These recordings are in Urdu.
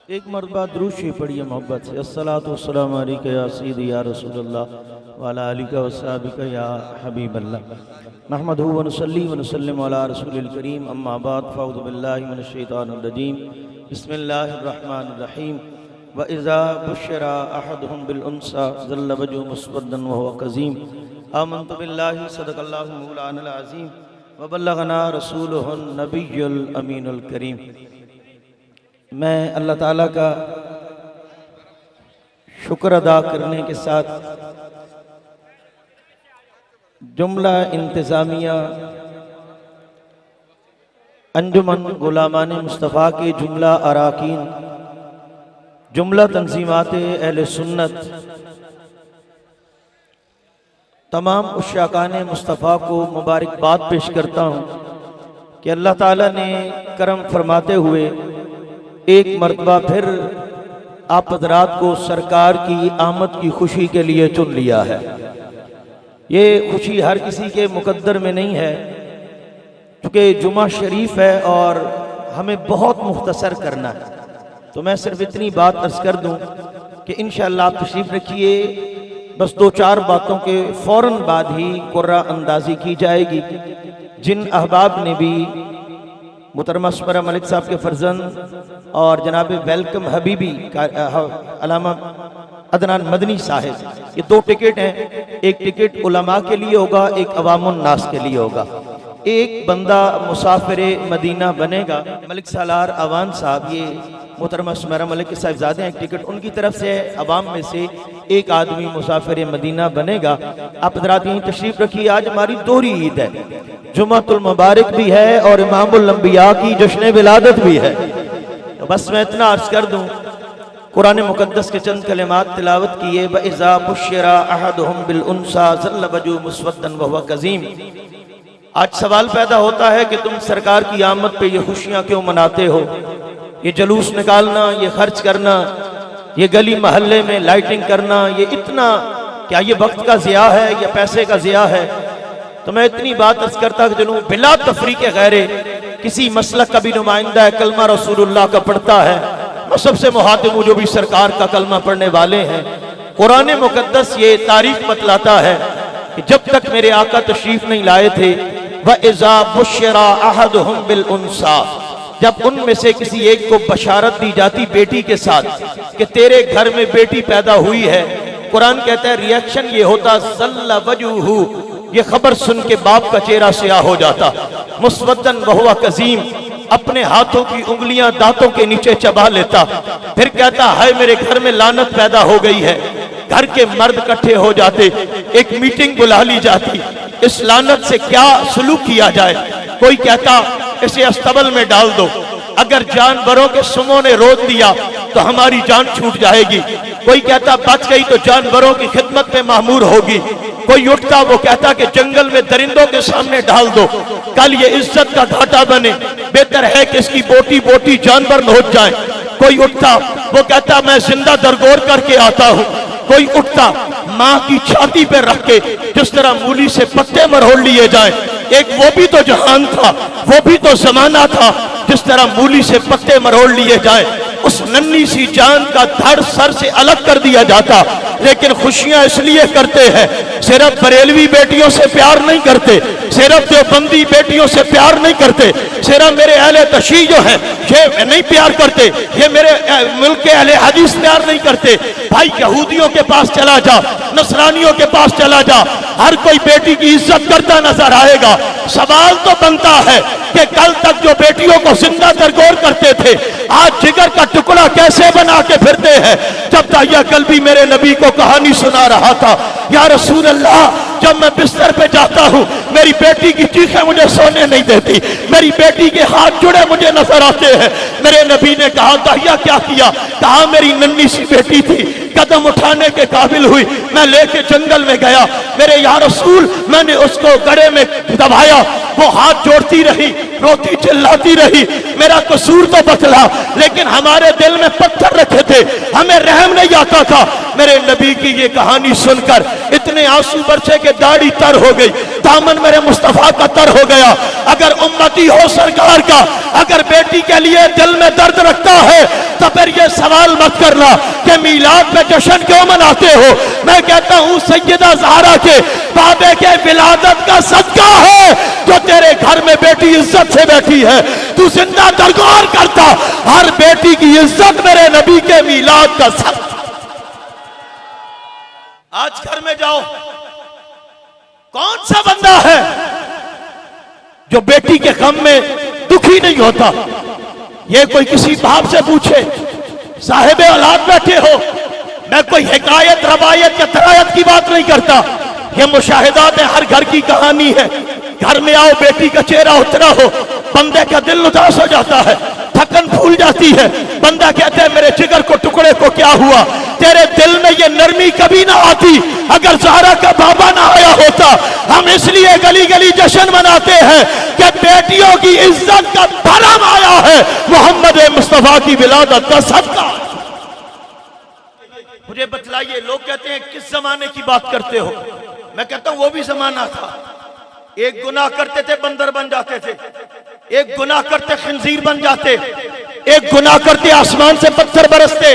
ایک مرتبہ درود شریف پڑھیے محبت سے۔ الصلاۃ والسلام علیکہ یا سیدی یا رسول اللہ وعلی آلہ وصحبہ یا حبیب اللہ، نحمدہ ونصلی ونسلم علی رسول الکریم، اما بعد فاعوذ باللہ من الشیطان الرجیم، بسم اللہ الرحمن الرحیم۔ وَإِذَا بُشِّرَ أَحَدُهُمْ بِالْأُنثىٰ ظَلَّ وَجْهُهُ مُسْوَدًّا وَهُوَ كَظِيمٌ آمنت باللہ صدق اللہ مولانا العظیم وبلغنا رسولہ النبی الامین الکریم۔ میں اللہ تعالیٰ کا شکر ادا کرنے کے ساتھ جملہ انتظامیہ انجمن غلامان مصطفیٰ کے جملہ اراکین، جملہ تنظیمات اہل سنت، تمام عشاقان مصطفیٰ کو مبارکباد پیش کرتا ہوں کہ اللہ تعالیٰ نے کرم فرماتے ہوئے ایک مرتبہ پھر آپ حضرات کو سرکار کی آمد کی خوشی کے لیے چن لیا ہے۔ یہ خوشی ہر کسی کے مقدر میں نہیں ہے، کیونکہ جمعہ شریف ہے اور ہمیں بہت مختصر کرنا ہے، تو میں صرف اتنی بات عرض کر دوں کہ انشاءاللہ آپ تشریف رکھیے، بس دو چار باتوں کے فوراً بعد ہی قرہ اندازی کی جائے گی۔ جن احباب نے بھی محترمہ سمرہ ملک صاحب کے فرزند اور جناب ویلکم حبیبی علامہ عدنان مدنی صاحب، یہ دو ٹکٹ ہیں، ایک ٹکٹ علماء کے لیے ہوگا، ایک عوام الناس کے لیے ہوگا۔ ایک بندہ مسافر مدینہ بنے گا، ملک سالار اوان صاحب، یہ محترمہ سمیرہ ملک کے صاحبزادے ہیں، ایک ٹکٹ ان کی طرف سے عوام میں سے ایک آدمی مسافر مدینہ بنے گا۔ آپ حضرات یہیں تشریف رکھیے، آج ہماری دوہری عید ہے، جمعۃ المبارک بھی ہے اور امام الانبیاء کی جشن ولادت بھی ہے۔ تو بس میں اتنا عرض کر دوں، قرآن مقدس کے چند کلمات تلاوت کیے۔ وَإِذَا بُشِّرَ أَحَدُهُمْ بِالْأُنثىٰ ظَلَّ وَجْهُهُ مُسْوَدًّا وَهُوَ كَظِيمٌ۔ آج سوال پیدا ہوتا ہے کہ تم سرکار کی آمد پہ یہ خوشیاں کیوں مناتے ہو، یہ جلوس نکالنا، یہ خرچ کرنا، یہ گلی محلے میں لائٹنگ کرنا، یہ اتنا، کیا یہ وقت کا ضیاع ہے یا پیسے کا ضیاع ہے؟ تو میں اتنی بات عرض کرتا کہ جنہوں بلا تفریق غیرے کسی مسلک کا بھی نمائندہ ہے، کلمہ رسول اللہ کا پڑھتا ہے، میں سب سے مخاطب ہوں جو بھی سرکار کا کلمہ پڑھنے والے ہیں۔ قرآن مقدس یہ تاریخ بتلاتا ہے کہ جب تک میرے آقا تشریف نہیں لائے تھے، وَإِذَا بُشِّرَ أَحَدُهُمْ بِالْأُنثىٰ، جب ان میں سے کسی ایک کو بشارت دی جاتی بیٹی کے ساتھ کہ تیرے گھر میں بیٹی پیدا ہوئی ہے، قرآن کہتا ہے ریاکشن یہ ہوتا ظَلَّ وَجْهُهُ، یہ خبر سن کے باپ کا چہرہ سیاہ ہو جاتا، مُسْوَدًّا وَهُوَ كَظِيمٌ، اپنے ہاتھوں کی انگلیاں دانتوں کے نیچے چبا لیتا، پھر کہتا ہائے میرے گھر میں لعنت پیدا ہو گئی ہے۔ گھر کے مرد کٹھے ہو جاتے، ایک میٹنگ بلا لی جاتی، اس لعنت سے کیا سلوک کیا جائے۔ کوئی کہتا اسے استبل میں ڈال دو، اگر جانوروں کے سموں نے روت دیا تو ہماری جان چھوٹ جائے گی۔ کوئی کہتا بچ گئی تو جانوروں کی خدمت میں مامور ہوگی۔ کوئی اٹھتا وہ کہتا کہ جنگل میں درندوں کے سامنے ڈال دو، کل یہ عزت کا گھاٹا بنے، بہتر ہے کہ اس کی بوٹی بوٹی جانور نوچ جائیں۔ کوئی اٹھتا وہ کہتا میں زندہ درگور کر کے آتا ہوں۔ کوئی اٹھتا ماں کی چھاتی پہ رکھ کے جس طرح مولی سے پتے مرہون لیے جائیں، ایک وہ بھی تو جہان تھا، وہ بھی تو زمانہ تھا، جس طرح مولی سے پتے مرہون لیے جائیں، اس ننھی سی جان کا دھڑ سر سے الگ کر دیا جاتا۔ لیکن خوشیاں اس لیے کرتے ہیں، صرف بریلوی بیٹیوں سے پیار نہیں کرتے، صرف دیوبندی بیٹیوں سے پیار نہیں کرتے، صرف میرے اہل تشیع جو ہیں یہ نہیں پیار کرتے، یہ میرے ملک کے اہل حدیث پیار نہیں کرتے۔ بھائی یہودیوں کے پاس چلا جا، نصرانیوں کے پاس چلا جا، ہر کوئی بیٹی کی عزت کرتا نظر آئے گا۔ سوال تو بنتا ہے کہ کل تک جو بیٹیوں کو زندہ درگور کرتے تھے، آج جگر کا ٹکڑا کیسے بنا کے پھرتے ہیں؟ جب داعیہ قلبی میرے نبی کو کہانی سنا رہا تھا، یا رسول اللہ جب میں بستر پہ جاتا ہوں میری بیٹی کی چیخیں مجھے سونے نہیں دیتی، میری بیٹی کے ہاتھ جڑے مجھے نظر آتے ہیں۔ میرے نبی نے کہا داعیہ کیا کیا؟ کہا میری ننھی سی بیٹی تھی، قدم اٹھانے کے قابل ہوئی، میں لے کے جنگل میں گیا، میرے یا رسول میں نے اس کو گڑے میں دبایا، وہ ہاتھ جوڑتی رہی، روتی چلاتی رہی، میرا قصور تو بتلا، لیکن ہمارے دل میں پتھر رکھے تھے، ہمیں رحم نہیں آتا تھا۔ میرے نبی کی یہ کہانی سن کر اتنے آنسو برسے کہ داڑھی تر ہو گئی، دامن میرے مصطفیٰ کا تر ہو گیا۔ اگر امتی ہو سرکار کا، اگر بیٹی کے لیے دل میں درد رکھتا ہے تو پھر یہ سوال مت کرنا کہ میلاد میں جشن کیوں مناتے ہو۔ میں کہتا ہوں سیدہ زہرا کے بابے کے ولادت کا صدقہ ہے جو تیرے گھر میں بیٹی عزت سے بیٹھی ہے۔ تو زندہ درگور کرتا ہر بیٹی کی عزت میرے نبی کے میلاد کا صدقہ۔ آج گھر میں جاؤ، کون سا بندہ ہے جو بیٹی کے غم میں دکھی نہیں ہوتا؟ یہ کوئی کسی باپ سے پوچھے، صاحب اولاد بیٹھے ہو، میں کوئی حکایت روایت یا ترایت کی بات نہیں کرتا، یہ مشاہدات ہر گھر کی کہانی ہے۔ گھر میں آؤ، بیٹی کا چہرہ اترا ہو، بندے کا دل اداس ہو جاتا ہے، تھکن پھول جاتی ہے، بندہ کہتا ہے میرے جگر کو ٹکڑے کو کیا ہوا؟ تیرے دل میں یہ نرمی کبھی نہ آتی اگر زہرا کا بابا نہ آیا ہوتا۔ ہم اس لیے گلی گلی جشن مناتے ہیں کہ بیٹیوں کی عزت کا بھرم آیا ہے محمد مصطفیٰ کی ولادت کا صدقہ۔ مجھے بتلائیے، لوگ کہتے ہیں کس زمانے کی بات کرتے ہو؟ میں کہتا ہوں وہ بھی زمانہ تھا، ایک گناہ کرتے تھے بندر بن جاتے تھے، ایک گناہ کرتے خنزیر بن جاتے، ایک گناہ کرتے آسمان سے پتھر برستے۔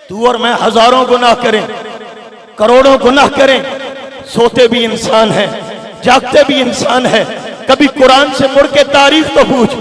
تو اور میں ہزاروں گناہ کریں، کروڑوں گناہ کریں، سوتے بھی انسان ہیں، جاگتے بھی انسان ہیں۔ کبھی قرآن سے مڑ کے تاریخ تو پوچھ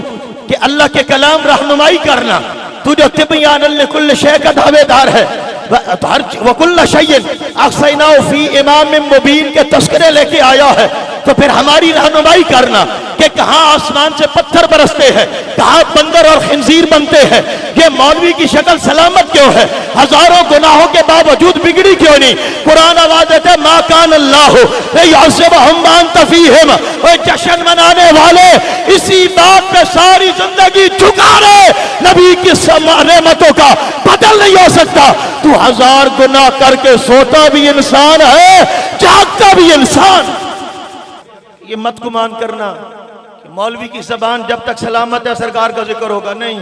کہ اللہ کے کلام رہنمائی کرنا، تو جو تبیان لکل شے کا دعوے دار ہے، وَكُلَّ شَيْءٍ أَحْصَيْنَاهُ فِي إِمَامٍ مُبِينٍ کے تذکرے لے کے آیا ہے، تو پھر ہماری رہنمائی کرنا کہ کہاں آسمان سے پتھر برستے ہیں، کہاں بندر اور خنزیر بنتے ہیں۔ یہ مولوی کی شکل سلامت کیوں ہے؟ ہزاروں گناہوں کے باوجود بگڑی کیوں نہیں؟ قرآن آواز دیتے مَا كَانَ اللَّهُ لِيُعَذِّبَهُمْ وَأَنْتَ فِيهِمْ۔ وہ جشن منانے والے اسی بات پہ ساری زندگی جھکا رہے، نبی کی نعمتوں کا بدل نہیں ہو سکتا۔ تو ہزار گناہ کر کے سوتا بھی انسان ہے، جاگتا بھی انسان۔ یہ مت گمان کرنا کہ مولوی کی زبان جب تک سلامت ہے سرکار کا ذکر ہوگا، نہیں۔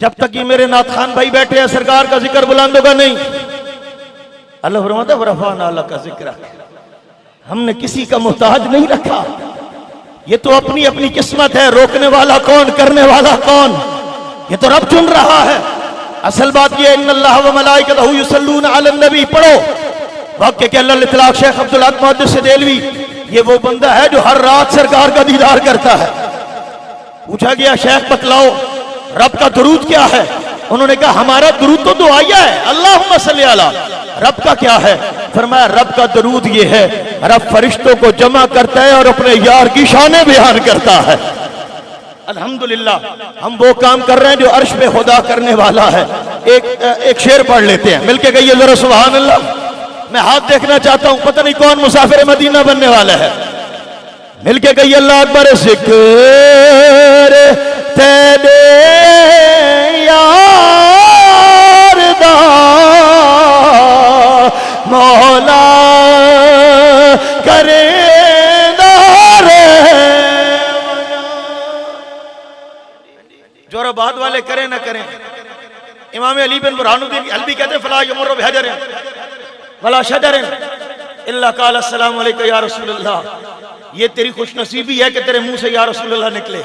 جب تک یہ میرے نعت خان بھائی بیٹھے ہیں سرکار کا ذکر بلند ہوگا، نہیں۔ اللہ فرماتا ہے وَرَفَعْنَا لَكَ ذِكْرَكَ، ہم نے کسی کا محتاج نہیں رکھا۔ یہ تو اپنی اپنی قسمت ہے، روکنے والا کون، کرنے والا کون، یہ تو رب چن رہا ہے۔ اصل بات یہ ان اللہ و ملائکتہ یصلون علی النبی پڑھو۔ واقع کہ اللہ الاطلاق شیخ عبدالحق محدث دہلوی یہ وہ بندہ ہے جو ہر رات سرکار کا دیدار کرتا ہے۔ پوچھا گیا شیخ بتلاؤ رب کا درود کیا ہے؟ انہوں نے کہا ہمارا درود تو دعائیہ ہے، اللہم صلی علی۔ رب کا کیا ہے؟ فرمایا رب کا درود یہ ہے رب فرشتوں کو جمع کرتا ہے اور اپنے یار کی شانیں بیان کرتا ہے۔ الحمدللہ ہم وہ کام کر رہے ہیں جو عرش پہ خدا کرنے والا ہے۔ ایک شعر پڑھ لیتے ہیں، مل کے کہیے ذرا سبحان اللہ۔ میں ہاتھ دیکھنا چاہتا ہوں، پتہ نہیں کون مسافر مدینہ بننے والا ہے، مل کے کہیے اللہ اکبر۔ ذکر تیرے یار دا مولا کرے جو بعد والے کریں نہ کریں۔ امام علی بن برہان الدین حلبی کہتے ہیں فلا یمر بحجر ولا شجر الا قال السلام علیکم یا رسول اللہ۔ یہ تیری خوش نصیبی ہے کہ تیرے منہ سے یا رسول اللہ نکلے،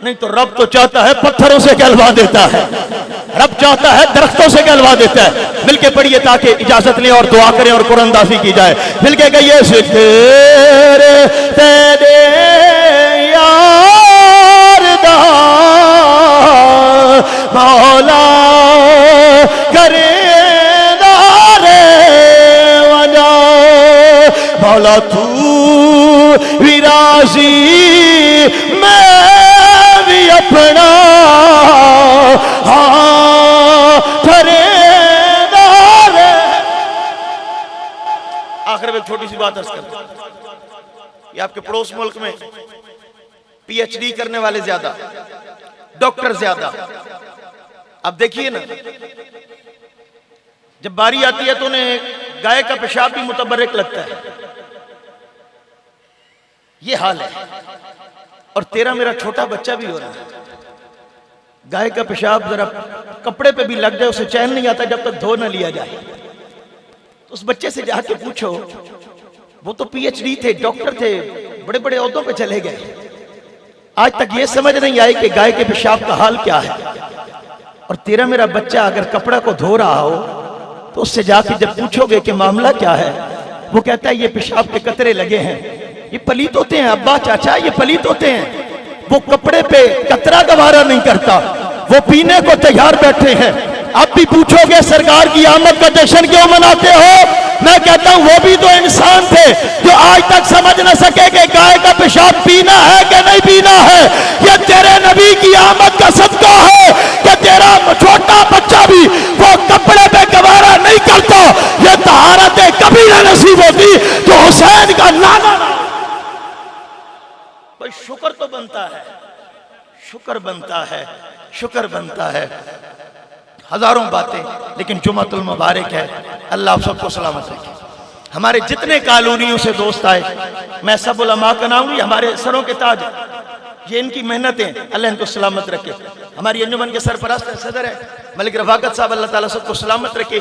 نہیں تو رب تو چاہتا ہے پتھروں سے کہلوا دیتا ہے، رب چاہتا ہے درختوں سے کہلوا دیتا ہے۔ مل کے پڑھیے تاکہ اجازت لیں اور دعا کریں اور قرآن اندازی کی جائے۔ مل کے کہیے ذکر تیرے یار دا مولا کرے دارے وجا، مولا تو بھی راضی میں بھی اپنا ہاں کرے دارے۔ آخر میں چھوٹی سی بات عرض کرتا ہوں، یہ آپ کے پڑوس ملک میں پی ایچ ڈی کرنے والے زیادہ، ڈاکٹر زیادہ۔ اب دیکھیے نا جب باری آتی ہے تو انہیں گائے کا پیشاب بھی متبرک لگتا ہے، یہ حال ہے۔ اور تیرا میرا چھوٹا بچہ بھی ہو رہا ہے، گائے کا پیشاب ذرا کپڑے پہ بھی لگ جائے اسے چین نہیں آتا جب تک دھو نہ لیا جائے. تو اس بچے سے جا کے پوچھو، وہ تو پی ایچ ڈی تھے، ڈاکٹر تھے، بڑے بڑے عہدوں پہ چلے گئے، آج تک یہ سمجھ نہیں آئی کہ گائے کے پیشاب کا حال کیا ہے. اور تیرا میرا بچہ اگر کپڑا کو دھو رہا ہو تو اس سے جا کے جب پوچھو گے کہ معاملہ کیا ہے، وہ کہتا ہے یہ پیشاب کے قطرے لگے ہیں. یہ پلیت ہوتے ہیں ابا چاچا، یہ پلیت ہوتے ہیں. وہ کپڑے پہ قطرہ گوارا نہیں کرتا، وہ پینے کو تیار بیٹھے ہیں. اب بھی پوچھو گے سرکار کی آمد کا جشن کیوں مناتے ہو، میں کہتا ہوں وہ بھی تو انسان تھے جو آج تک سمجھ نہ سکے کہ گائے کا پیشاب پینا ہے کہ نہیں پینا ہے. یہ تیرے نبی کی آمد کا صدقہ ہے کہ تیرا چھوٹا بچہ بھی وہ کپڑے پہ گوارا نہیں کرتا. یہ طہارتیں کبھی نہ نصیب ہوتی جو حسین کا نانا نہ. بھائی شکر تو بنتا ہے، شکر بنتا ہے، شکر بنتا ہے. ہزاروں باتیں، لیکن جمعۃ المبارک ہے. اللہ آپ سب کو سلامت رکھے. ہمارے جتنے کالونیوں سے دوست آئے، میں سب علماء کا نام، یہ ہمارے سروں کے تاج، یہ ان کی محنتیں، اللہ ان کو سلامت رکھے. ہماری انجمن کے سرپرست صدر ہے ملک رفاقت صاحب، اللہ تعالیٰ سب کو سلامت رکھے.